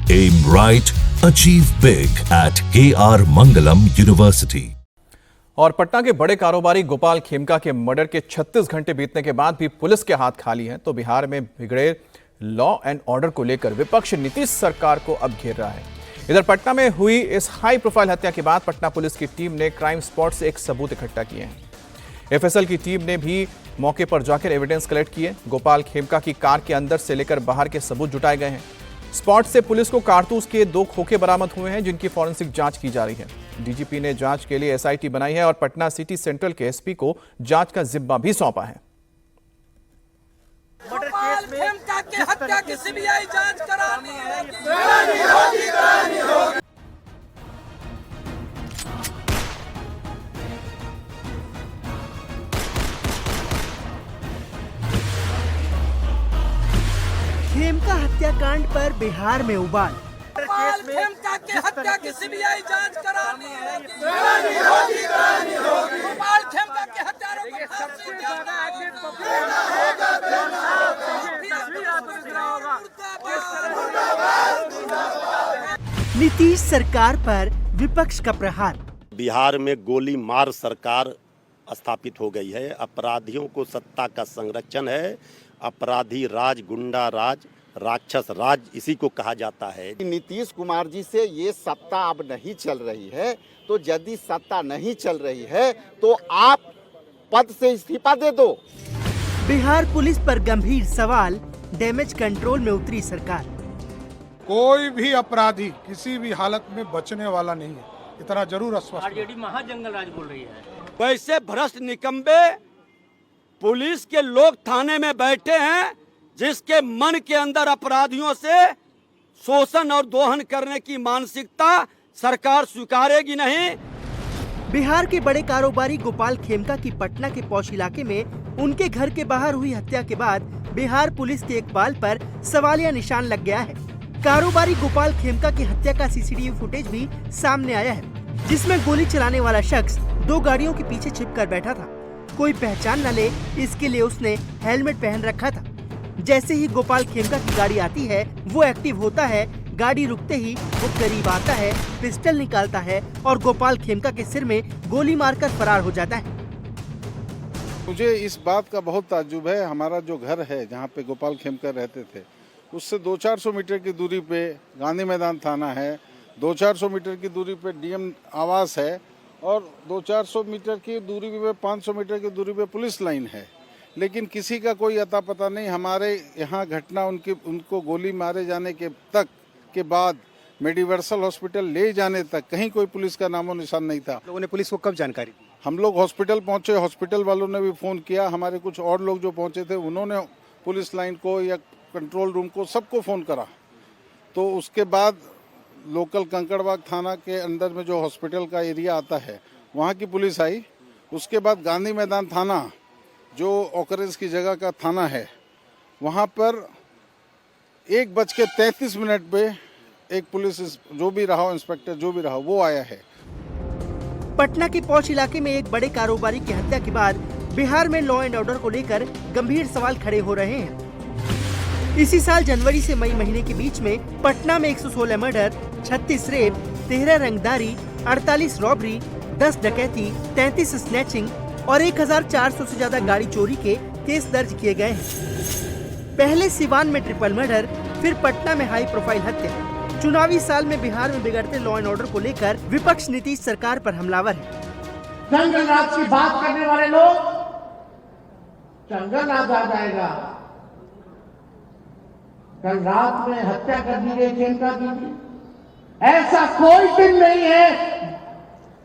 Aim right, achieve big at KR Mangalam University. और पटना के बड़े कारोबारी गोपाल खेमका के मर्डर के 36 घंटे बीतने के बाद भी पुलिस के हाथ खाली हैं, तो बिहार में बिगड़े लॉ एंड ऑर्डर को लेकर विपक्ष नीतीश सरकार को अब घेर रहा है। इधर पटना में हुई इस हाई प्रोफाइल हत्या के बाद पटना पुलिस की टीम ने क्राइम स्पॉट से एक सबूत इकट्ठा किए हैं। एफएसएल की टीम ने भी मौके पर जाकर एविडेंस कलेक्ट किए। गोपाल खेमका की कार के अंदर से लेकर बाहर के सबूत जुटाए गए हैं। स्पॉट से पुलिस को कारतूस के 2 खोखे बरामद हुए हैं, जिनकी फॉरेंसिक जांच की जा रही है। डीजीपी ने जांच के लिए एसआईटी बनाई है और पटना सिटी सेंट्रल के एसपी को जांच का जिम्मा भी सौंपा है। गोपाल खेमका की हत्या की सीबीआई जांच करानी होगी। खेमका हत्याकांड पर बिहार में उबाल। गोपाल खेमका की हत्या की सीबीआई जांच करानी होगी। गोपाल खेमका के हत्यारों को फांसी देना होगा। नीतीश सरकार पर विपक्ष का प्रहार। बिहार में गोली मार सरकार स्थापित हो गई है। अपराधियों को सत्ता का संरक्षण है। अपराधी राज, गुंडा राज, राक्षस राज इसी को कहा जाता है। नीतीश कुमार जी से ये सत्ता अब नहीं चल रही है, तो यदि सत्ता नहीं चल रही है तो आप पद से इस्तीफा दे दो। बिहार पुलिस पर गंभीर सवाल। डैमेज कंट्रोल में उतरी सरकार। कोई भी अपराधी किसी भी हालत में बचने वाला नहीं है, इतना जरूर आश्वस्त। आरजेडी महाजंगल राज बोल रही है। वैसे भ्रष्ट निकम्बे पुलिस के लोग थाने में बैठे हैं, जिसके मन के अंदर अपराधियों से शोषण और दोहन करने की मानसिकता सरकार स्वीकारेगी नहीं। बिहार के बड़े कारोबारी गोपाल खेमका की पटना के पौष इलाके में उनके घर के बाहर हुई हत्या के बाद बिहार पुलिस के इकबाल पर सवालिया निशान लग गया है। कारोबारी गोपाल खेमका की हत्या का सीसीटीवी फुटेज भी सामने आया है, जिसमें गोली चलाने वाला शख्स 2 गाड़ियों के पीछे छिपकर बैठा था। कोई पहचान न ले इसके लिए उसने हेलमेट पहन रखा था। जैसे ही गोपाल खेमका की गाड़ी आती है वो एक्टिव होता है। गाड़ी रुकते ही वो करीब आता है, पिस्टल निकालता है और गोपाल खेमका के सिर में गोली मारकर फरार हो जाता है। मुझे इस बात का बहुत ताज्जुब है। हमारा जो घर है जहाँ पे गोपाल खेमका रहते थे, उससे 200-400 मीटर की दूरी पे गांधी मैदान थाना है, 200-400 मीटर की दूरी पे डीएम आवास है और 200-400 मीटर की दूरी पे 500 मीटर की दूरी पे पुलिस लाइन है। लेकिन किसी का कोई अता पता नहीं। हमारे यहाँ घटना उनको गोली मारे जाने के बाद मेडिवर्सल हॉस्पिटल ले जाने तक कहीं कोई पुलिस का नामो निशान नहीं था। लोगों ने पुलिस को कब जानकारी दी? हम लोग हॉस्पिटल पहुँचे, हॉस्पिटल वालों ने भी फ़ोन किया। हमारे कुछ और लोग जो पहुँचे थे उन्होंने पुलिस लाइन को या कंट्रोल रूम को सबको फ़ोन करा। तो उसके बाद लोकल कंकड़बाग थाना के अंदर में जो हॉस्पिटल का एरिया आता है वहाँ की पुलिस आई। उसके बाद गांधी मैदान थाना जो ऑकरेंस की जगह का थाना है, वहाँ पर 1:33 पे एक पुलिस जो भी रहा, इंस्पेक्टर जो भी रहा, वो आया है। पटना के पौष इलाके में एक बड़े कारोबारी की हत्या के बाद बिहार में लॉ एंड ऑर्डर को लेकर गंभीर सवाल खड़े हो रहे हैं। इसी साल जनवरी से मई महीने के बीच में पटना में 116 मर्डर, 36 रेप, 13 रंगदारी, 48 रॉबरी, 10 डकैती, 33 स्नैचिंग और 1400 से ज्यादा गाड़ी चोरी के केस दर्ज किए गए हैं। पहले सिवान में ट्रिपल मर्डर, फिर पटना में हाई प्रोफाइल हत्या। चुनावी साल में बिहार में बिगड़ते लॉ एंड ऑर्डर को लेकर विपक्ष नीतीश सरकार पर हमलावर है। जंगल राज की बात करने वाले लोग जंगल राज आ जाएगा। कल रात में हत्या कर दी गई खेमका की। ऐसा कोई दिन नहीं है,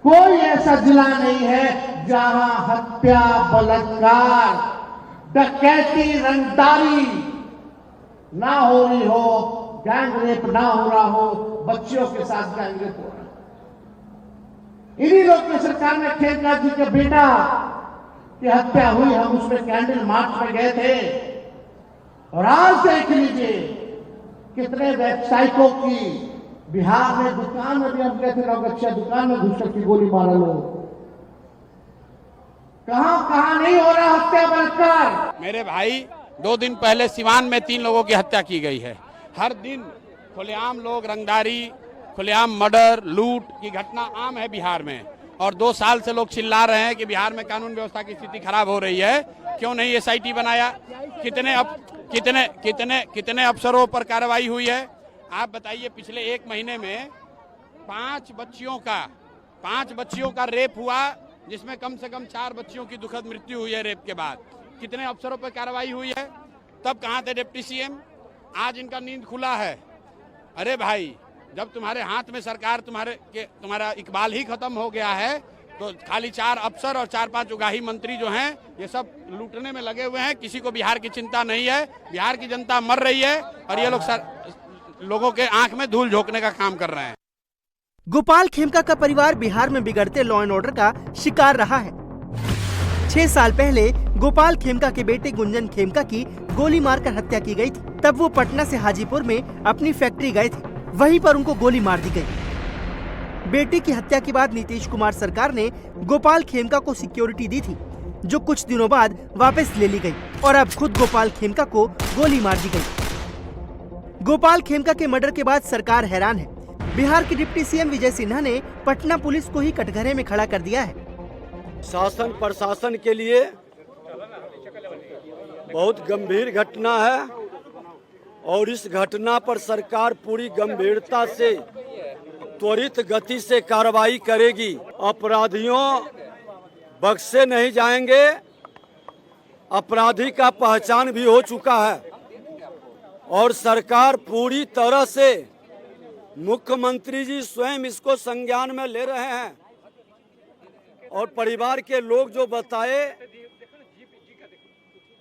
कोई ऐसा जिला नहीं है जहां हत्या, बलात्कार, डकैती, रंगदारी ना हो रही हो, गैंग रेप ना हो रहा हो, बच्चियों के साथ गैंग रेप हो रहा है। इन्हीं लोग की सरकार में खेमका जी के बेटा की हत्या हुई। हम उसमें कैंडल मार्च में गए थे और आज देख लीजिए कितने वेबसाइटों की बिहार में दुकान में भी हम गए थे, लोग अच्छा दुकान में घुस की गोली मारा लोग। कहां नहीं हो रहा हत्या बलात्कार। मेरे भाई 2 दिन पहले सिवान में 3 लोगों की हत्या की गई है। हर दिन खुलेआम लोग रंगदारी, खुलेआम मर्डर, लूट की घटना आम है बिहार में। और 2 साल से लोग चिल्ला रहे हैं कि बिहार में कानून व्यवस्था की स्थिति खराब हो रही है, क्यों नहीं SIT बनाया, कितने अफसरों पर कार्रवाई हुई है। आप बताइए, पिछले 1 महीने में 5 बच्चियों का रेप हुआ, जिसमें कम से कम 4 बच्चियों की दुखद मृत्यु हुई है रेप के बाद। कितने अफसरों पर कार्रवाई हुई है? तब कहाँ थे डिप्टी CM? आज इनका नींद खुला है। अरे भाई, जब तुम्हारे हाथ में सरकार, तुम्हारा इकबाल ही खत्म हो गया है, तो खाली 4 अफसर और 4-5 उगाही मंत्री जो हैं, ये सब लूटने में लगे हुए हैं। किसी को बिहार की चिंता नहीं है। बिहार की जनता मर रही है और ये लोग लोगों के आंख में धूल झोंकने का काम कर रहे हैं। गोपाल खेमका का परिवार बिहार में बिगड़ते लॉ एंड ऑर्डर का शिकार रहा है। 6 साल पहले गोपाल खेमका के बेटे गुंजन खेमका की गोली मारकर हत्या की गई थी। तब वो पटना से हाजीपुर में अपनी फैक्ट्री गए थे, वहीं पर उनको गोली मार दी गई। बेटे की हत्या के बाद नीतीश कुमार सरकार ने गोपाल खेमका को सिक्योरिटी दी थी, जो कुछ दिनों बाद वापस ले ली गई और अब खुद गोपाल खेमका को गोली मार दी गई। गोपाल खेमका के मर्डर के बाद सरकार हैरान है। बिहार के डिप्टी CM विजय सिन्हा ने पटना पुलिस को ही कटघरे में खड़ा कर दिया है। शासन प्रशासन के लिए बहुत गंभीर घटना है और इस घटना पर सरकार पूरी गंभीरता से, त्वरित गति से कार्रवाई करेगी। अपराधियों बख्शे नहीं जाएंगे। अपराधी का पहचान भी हो चुका है और सरकार पूरी तरह से, मुख्यमंत्री जी स्वयं इसको संज्ञान में ले रहे हैं। और परिवार के लोग जो बताए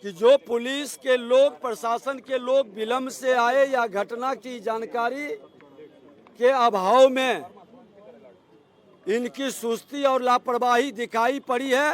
कि जो पुलिस के लोग, प्रशासन के लोग विलंब से आए या घटना की जानकारी के अभाव में इनकी सुस्ती और लापरवाही दिखाई पड़ी है,